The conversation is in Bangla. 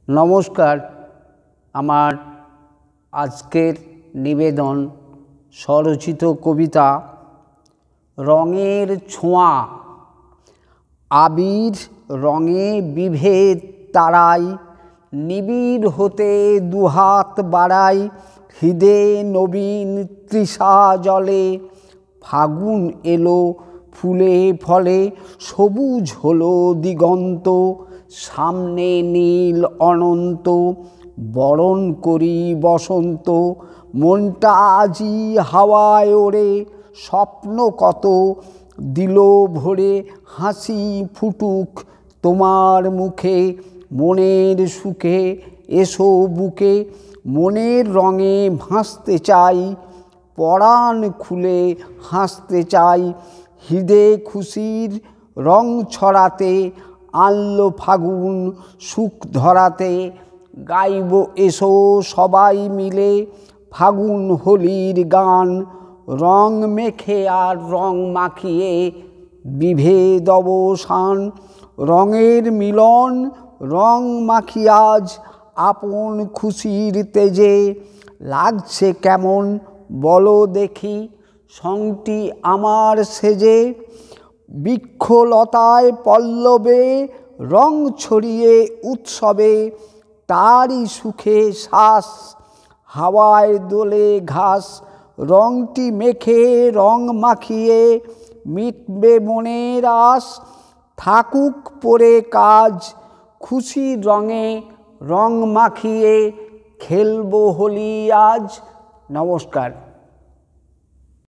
নমস্কার। আমার আজকের নিবেদন স্বরচিত কবিতা রঙের ছোঁয়া। আবির রঙে বিভেদ তারাই, নিবিড় হতে দুহাত বাড়াই। হৃদে নবীন তৃষা জলে, ফাগুন এলো ফুলে ফলে। সবুজ হলো দিগন্ত, সামনে নীল অনন্ত। বরণ করি বসন্ত, মনটা আজি হাওয়ায় ওড়ে। স্বপ্ন কত দিল ভরে, হাসি ফুটুক তোমার মুখে। মনের সুখে এসো বুকে, মনের রঙে ভাসতে চাই। পরাণ খুলে হাসতে চাই, হৃদে খুশির রং ছড়াতে। আনলো ফাগুন সুখ ধরাতে, গাইব এসো সবাই মিলে ফাগুন হোলির গান। রং মেখে আর রং মাখিয়ে বিভেদ অবসান। রঙের মিলন রং মাখি আজ আপন খুশির তেজে। লাগছে কেমন বলো দেখি সঙ্গটি আমার সেজে। বৃক্ষলতায় পল্লবে রং ছড়িয়ে উৎসবে, তারই সুখে শ্বাস হাওয়ায় দোলে ঘাস। রংটি মেখে রং মাখিয়ে মিটবে মনের আশ। থাকুক পরে কাজ খুশির রঙে রং মাখিয়ে, খেলবো হোলি আজ। নমস্কার।